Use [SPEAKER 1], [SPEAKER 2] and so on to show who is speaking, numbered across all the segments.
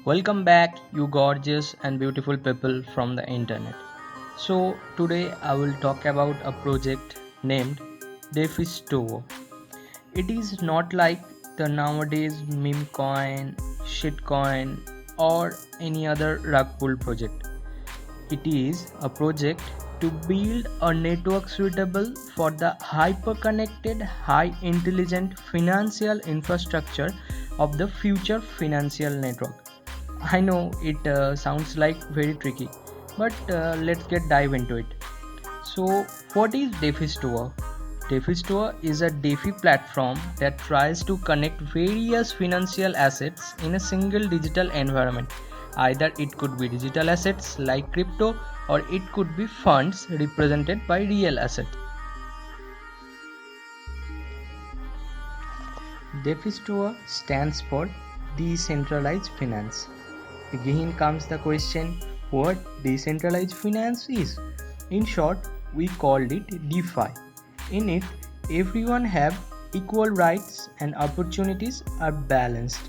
[SPEAKER 1] Welcome back, you gorgeous and beautiful people from the internet. So, today I will talk about a project named Defisto. It is not like the nowadays meme coin, shitcoin, or any other rug pull project. It is a project to build a network suitable for the hyper-connected, high-intelligent financial infrastructure of the future financial network. I know it sounds like very tricky, but let's get dive into it. So, what is DeFi Store? DeFi Store is a DeFi platform that tries to connect various financial assets in a single digital environment. Either it could be digital assets like crypto, or it could be funds represented by real assets. DeFi Store stands for Decentralized Finance. Again comes the question, what decentralized finance is. In short, we called it DeFi. In it, everyone have equal rights and opportunities are balanced.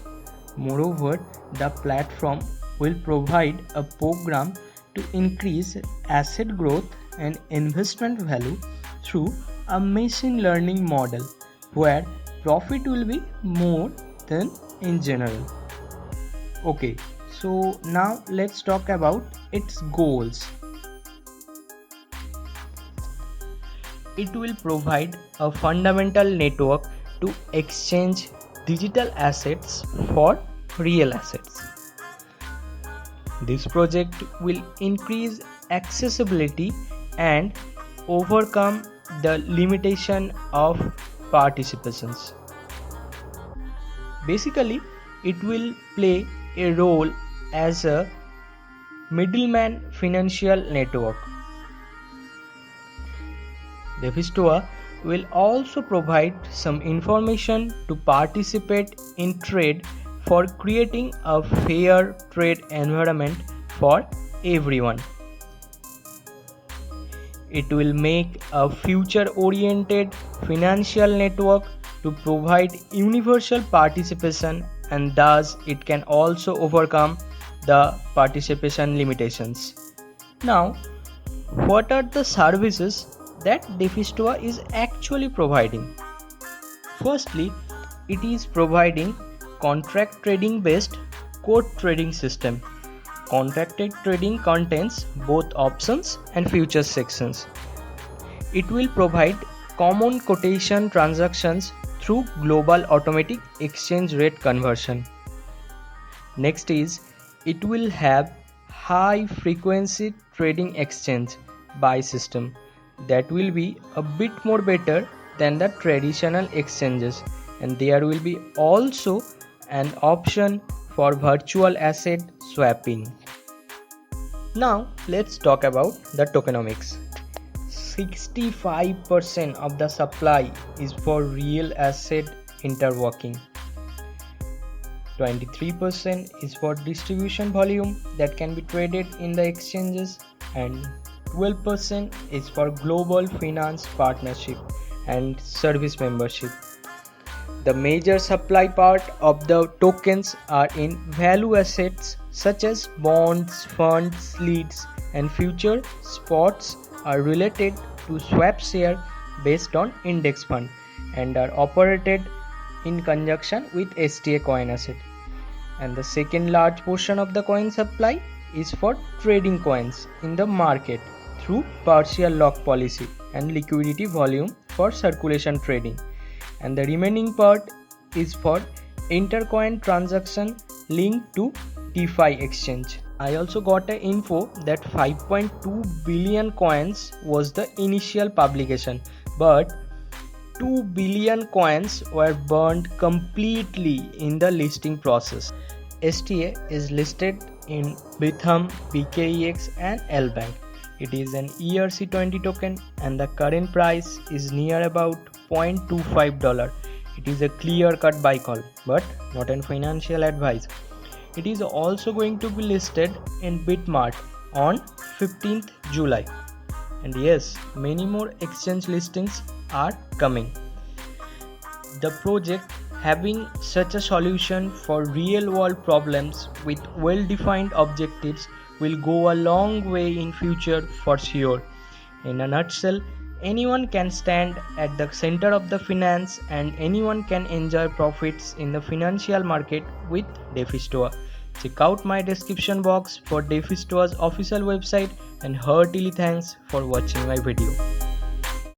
[SPEAKER 1] Moreover, the platform will provide a program to increase asset growth and investment value through a machine learning model where profit will be more than in general. Okay, so now let's talk about its goals. It will provide a fundamental network to exchange digital assets for real assets. This project will increase accessibility and overcome the limitation of participations. Basically, it will play a role as a middleman financial network. Defistoa will also provide some information to participate in trade for creating a fair trade environment for everyone. It will make a future-oriented financial network to provide universal participation, and thus it can also overcome the participation limitations. Now, what are the services that Defistoa is actually providing? Firstly, it is providing contract trading based quote trading system. Contracted trading contains both options and futures sections. It will provide common quotation transactions through global automatic exchange rate conversion. Next is, it will have high frequency trading exchange buy system that will be a bit more better than the traditional exchanges, and there will be also an option for virtual asset swapping. Now let's talk about the tokenomics. 65% of the supply is for real asset interworking. 23% is for distribution volume that can be traded in the exchanges, and 12% is for global finance partnership and service membership. The major supply part of the tokens are in value assets such as bonds, funds, leads, and future spots are related to swap share based on index fund and are operated in conjunction with STA coin asset. And the second large portion of the coin supply is for trading coins in the market through partial lock policy and liquidity volume for circulation trading, and the remaining part is for intercoin transaction linked to DeFi exchange. I also got a info that 5.2 billion coins was the initial publication, but 2 billion coins were burned completely in the listing process. STA is listed in Bithum, BKEX and LBank. It is an ERC20 token and the current price is near about $0.25. It is a clear-cut buy call, but not a financial advice. It is also going to be listed in Bitmart on 15th July. And yes, many more exchange listings are coming. The project Having such a solution for real world problems with well defined objectives will go a long way in future for sure. In a nutshell, anyone can stand at the center of the finance and anyone can enjoy profits in the financial market with DeFi Check out my description box for DeFi official website, and heartily thanks for watching my video.